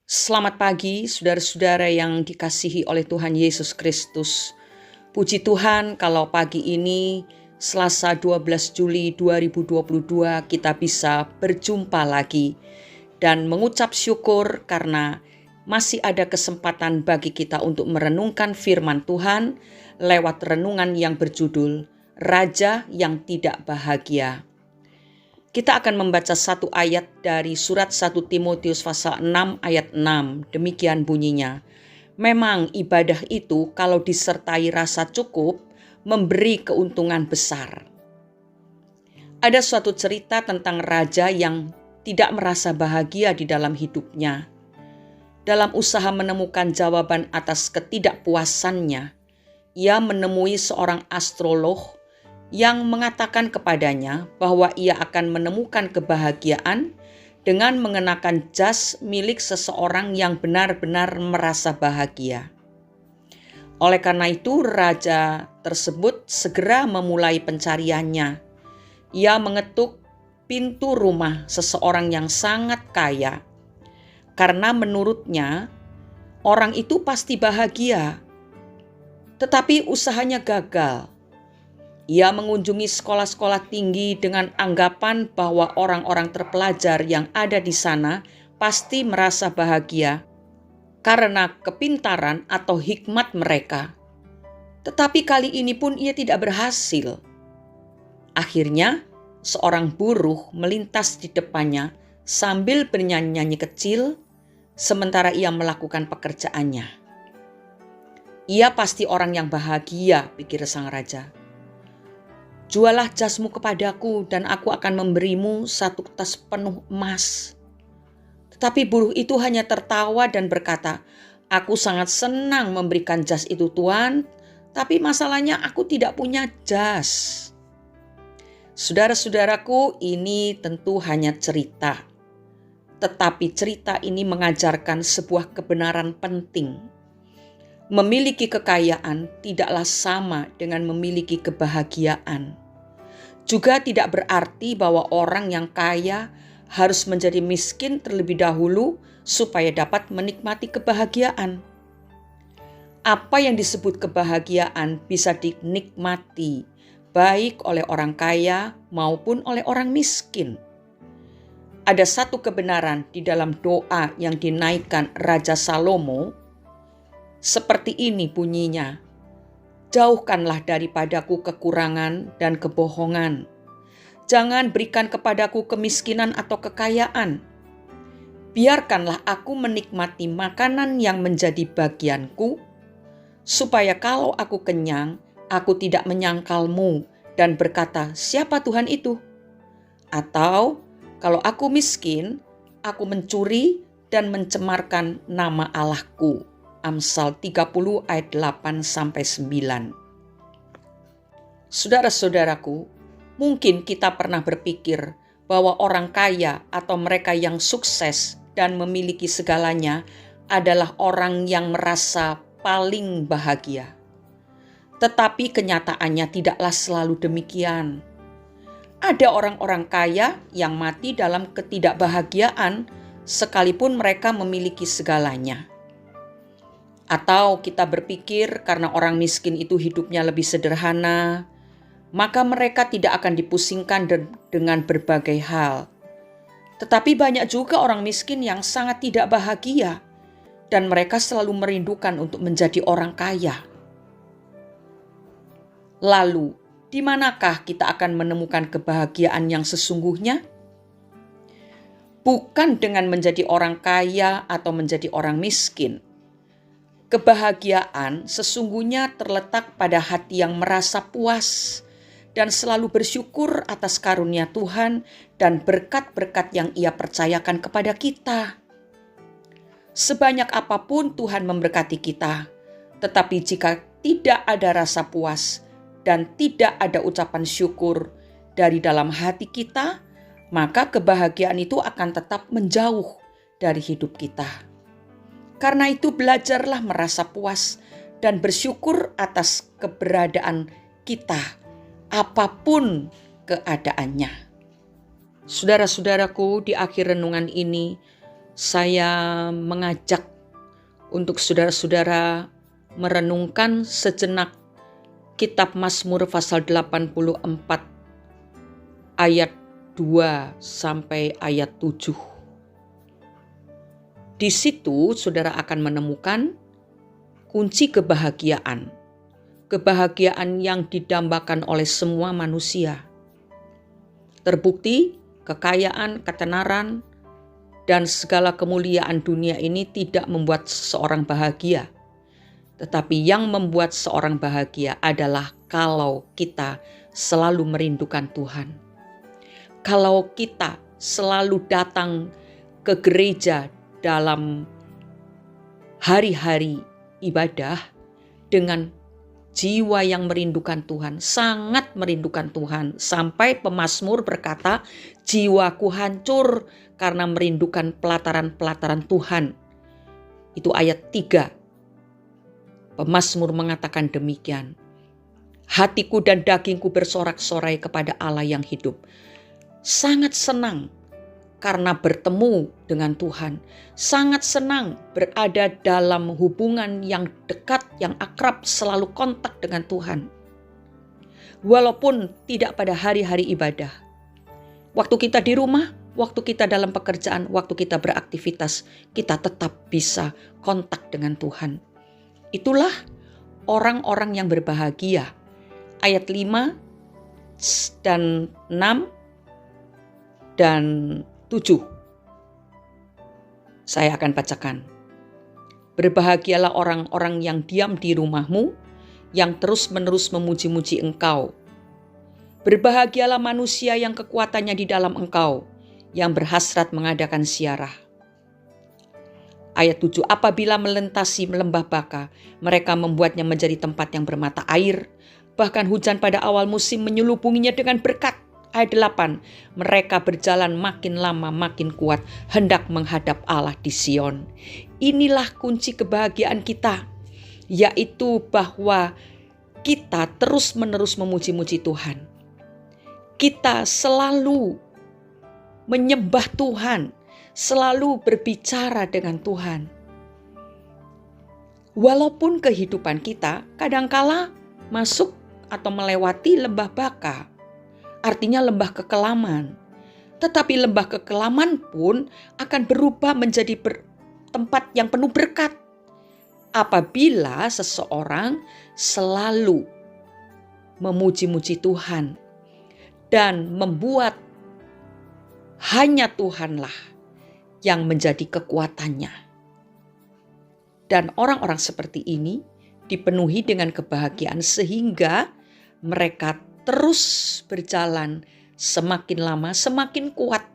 Selamat pagi, saudara-saudara yang dikasihi oleh Tuhan Yesus Kristus. Puji Tuhan kalau pagi ini, Selasa 12 Juli 2022, kita bisa berjumpa lagi dan mengucap syukur karena masih ada kesempatan bagi kita untuk merenungkan firman Tuhan lewat renungan yang berjudul Raja yang Tidak Bahagia. Kita akan membaca satu ayat dari surat 1 Timotius pasal 6 ayat 6. Demikian bunyinya. Memang ibadah itu kalau disertai rasa cukup memberi keuntungan besar. Ada suatu cerita tentang raja yang tidak merasa bahagia di dalam hidupnya. Dalam usaha menemukan jawaban atas ketidakpuasannya, ia menemui seorang astrolog yang mengatakan kepadanya bahwa ia akan menemukan kebahagiaan dengan mengenakan jas milik seseorang yang benar-benar merasa bahagia. Oleh karena itu, raja tersebut segera memulai pencariannya. Ia mengetuk pintu rumah seseorang yang sangat kaya, karena menurutnya orang itu pasti bahagia. Tetapi usahanya gagal. Ia mengunjungi sekolah-sekolah tinggi dengan anggapan bahwa orang-orang terpelajar yang ada di sana pasti merasa bahagia karena kepintaran atau hikmat mereka. Tetapi kali ini pun ia tidak berhasil. Akhirnya, seorang buruh melintas di depannya sambil bernyanyi-nyanyi kecil sementara ia melakukan pekerjaannya. Ia pasti orang yang bahagia, pikir sang raja. Jualah jasmu kepadaku dan aku akan memberimu satu tas penuh emas. Tetapi buruh itu hanya tertawa dan berkata, aku sangat senang memberikan jas itu Tuan, tapi masalahnya aku tidak punya jas. Saudara-saudaraku, ini tentu hanya cerita. Tetapi cerita ini mengajarkan sebuah kebenaran penting. Memiliki kekayaan tidaklah sama dengan memiliki kebahagiaan. Juga tidak berarti bahwa orang yang kaya harus menjadi miskin terlebih dahulu supaya dapat menikmati kebahagiaan. Apa yang disebut kebahagiaan bisa dinikmati baik oleh orang kaya maupun oleh orang miskin. Ada satu kebenaran di dalam doa yang dinaikkan Raja Salomo. Seperti ini bunyinya, jauhkanlah daripadaku kekurangan dan kebohongan. Jangan berikan kepadaku kemiskinan atau kekayaan. Biarkanlah aku menikmati makanan yang menjadi bagianku, supaya kalau aku kenyang, aku tidak menyangkalmu dan berkata, siapa Tuhan itu? Atau kalau aku miskin, aku mencuri dan mencemarkan nama Allahku. Amsal 30 ayat 8-9. Saudara-saudaraku, mungkin kita pernah berpikir bahwa orang kaya atau mereka yang sukses dan memiliki segalanya adalah orang yang merasa paling bahagia. Tetapi kenyataannya tidaklah selalu demikian. Ada orang-orang kaya yang mati dalam ketidakbahagiaan sekalipun mereka memiliki segalanya. Atau kita berpikir karena orang miskin itu hidupnya lebih sederhana, maka mereka tidak akan dipusingkan dengan berbagai hal. Tetapi banyak juga orang miskin yang sangat tidak bahagia dan mereka selalu merindukan untuk menjadi orang kaya. Lalu, di manakah kita akan menemukan kebahagiaan yang sesungguhnya? Bukan dengan menjadi orang kaya atau menjadi orang miskin. Kebahagiaan sesungguhnya terletak pada hati yang merasa puas dan selalu bersyukur atas karunia Tuhan dan berkat-berkat yang Ia percayakan kepada kita. Sebanyak apapun Tuhan memberkati kita, tetapi jika tidak ada rasa puas dan tidak ada ucapan syukur dari dalam hati kita, maka kebahagiaan itu akan tetap menjauh dari hidup kita. Karena itu belajarlah merasa puas dan bersyukur atas keberadaan kita, apapun keadaannya. Saudara-saudaraku, di akhir renungan ini, saya mengajak untuk saudara-saudara merenungkan sejenak kitab Mazmur pasal 84 ayat 2 sampai ayat 7. Di situ saudara akan menemukan kunci kebahagiaan. Kebahagiaan yang didambakan oleh semua manusia. Terbukti kekayaan, ketenaran, dan segala kemuliaan dunia ini tidak membuat seseorang bahagia. Tetapi yang membuat seorang bahagia adalah kalau kita selalu merindukan Tuhan. Kalau kita selalu datang ke gereja dalam hari-hari ibadah dengan jiwa yang merindukan Tuhan, sangat merindukan Tuhan. Sampai pemazmur berkata, jiwaku hancur karena merindukan pelataran-pelataran Tuhan. Itu ayat 3. Pemazmur mengatakan demikian. Hatiku dan dagingku bersorak-sorai kepada Allah yang hidup. Sangat senang karena bertemu dengan Tuhan. Sangat senang berada dalam hubungan yang dekat, yang akrab, selalu kontak dengan Tuhan. Walaupun tidak pada hari-hari ibadah. Waktu kita di rumah, waktu kita dalam pekerjaan, waktu kita beraktivitas, kita tetap bisa kontak dengan Tuhan. Itulah orang-orang yang berbahagia. Ayat 5 dan 6 dan 7. Saya akan bacakan. Berbahagialah orang-orang yang diam di rumahmu, yang terus-menerus memuji-muji engkau. Berbahagialah manusia yang kekuatannya di dalam engkau, yang berhasrat mengadakan ziarah. Ayat 7. Apabila melintasi lembah Baka, mereka membuatnya menjadi tempat yang bermata air. Bahkan hujan pada awal musim menyelubunginya dengan berkat. Ayat 8, mereka berjalan makin lama makin kuat, hendak menghadap Allah di Sion. Inilah kunci kebahagiaan kita, yaitu bahwa kita terus-menerus memuji-muji Tuhan. Kita selalu menyembah Tuhan, selalu berbicara dengan Tuhan. Walaupun kehidupan kita kadangkala masuk atau melewati lembah Baka, artinya lembah kekelaman. Tetapi lembah kekelaman pun akan berubah menjadi tempat yang penuh berkat. Apabila seseorang selalu memuji-muji Tuhan dan membuat hanya Tuhanlah yang menjadi kekuatannya. Dan orang-orang seperti ini dipenuhi dengan kebahagiaan sehingga mereka terus berjalan semakin lama semakin kuat.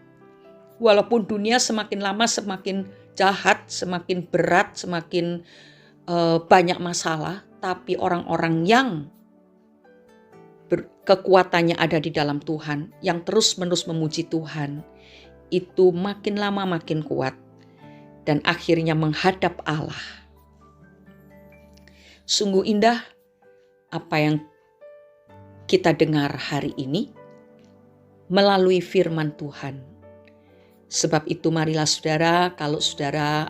Walaupun dunia semakin lama semakin jahat, semakin berat, semakin banyak masalah. Tapi orang-orang yang kekuatannya ada di dalam Tuhan, yang terus-menerus memuji Tuhan, itu makin lama makin kuat. Dan akhirnya menghadap Allah. Sungguh indah apa yang kita dengar hari ini melalui firman Tuhan. Sebab itu marilah saudara, kalau saudara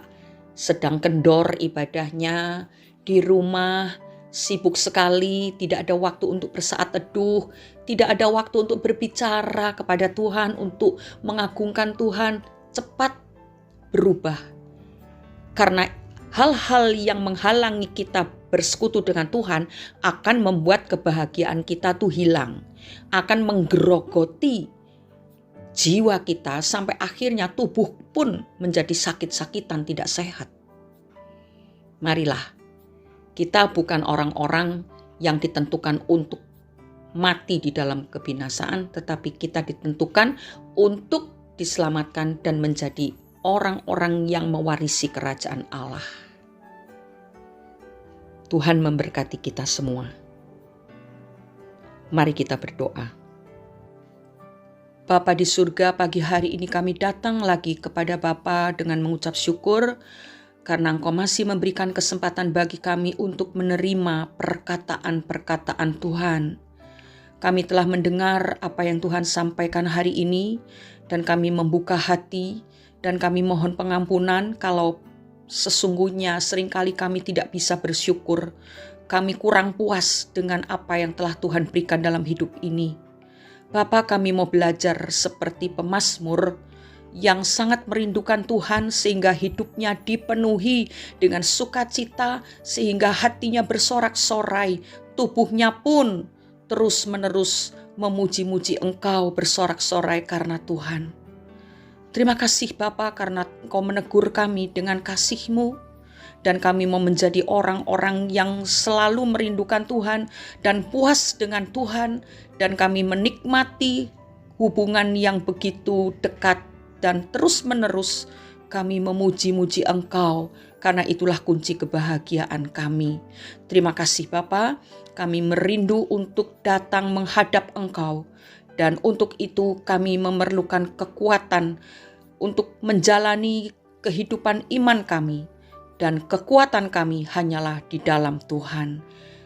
sedang kendor ibadahnya, di rumah sibuk sekali, tidak ada waktu untuk bersaat teduh, tidak ada waktu untuk berbicara kepada Tuhan, untuk mengagungkan Tuhan, cepat berubah. Karena hal-hal yang menghalangi kita bersekutu dengan Tuhan akan membuat kebahagiaan kita tuh hilang, akan menggerogoti jiwa kita sampai akhirnya tubuh pun menjadi sakit-sakitan, tidak sehat. Marilah, kita bukan orang-orang yang ditentukan untuk mati di dalam kebinasaan, tetapi kita ditentukan untuk diselamatkan dan menjadi orang-orang yang mewarisi kerajaan Allah. Tuhan memberkati kita semua. Mari kita berdoa. Bapa di surga, pagi hari ini kami datang lagi kepada Bapa dengan mengucap syukur karena Engkau masih memberikan kesempatan bagi kami untuk menerima perkataan-perkataan Tuhan. Kami telah mendengar apa yang Tuhan sampaikan hari ini dan kami membuka hati Dan kami mohon pengampunan kalau sesungguhnya seringkali kami tidak bisa bersyukur. Kami kurang puas dengan apa yang telah Tuhan berikan dalam hidup ini. Bapa, kami mau belajar seperti pemazmur yang sangat merindukan Tuhan sehingga hidupnya dipenuhi dengan sukacita, sehingga hatinya bersorak-sorai, tubuhnya pun terus-menerus memuji-muji Engkau, bersorak-sorai karena Tuhan. Terima kasih Bapa karena Engkau menegur kami dengan kasih-Mu, dan kami mau menjadi orang-orang yang selalu merindukan Tuhan dan puas dengan Tuhan, dan kami menikmati hubungan yang begitu dekat dan terus-menerus kami memuji-muji Engkau, karena itulah kunci kebahagiaan kami. Terima kasih Bapa, kami merindu untuk datang menghadap Engkau, dan untuk itu kami memerlukan kekuatan untuk menjalani kehidupan iman kami, dan kekuatan kami hanyalah di dalam Tuhan.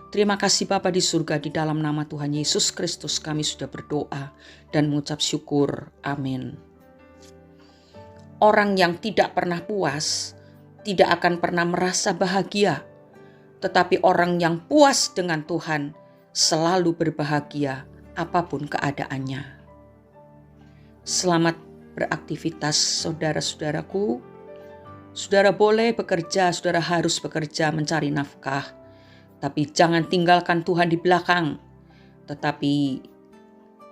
Terima kasih Bapa di surga, di dalam nama Tuhan Yesus Kristus kami sudah berdoa dan mengucap syukur. Amin. Orang yang tidak pernah puas tidak akan pernah merasa bahagia, tetapi orang yang puas dengan Tuhan selalu berbahagia apapun keadaannya. Selamat beraktivitas saudara-saudaraku. Saudara boleh bekerja, saudara harus bekerja mencari nafkah, tapi jangan tinggalkan Tuhan di belakang, tetapi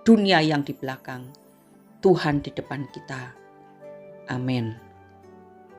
dunia yang di belakang, Tuhan di depan kita. Amin.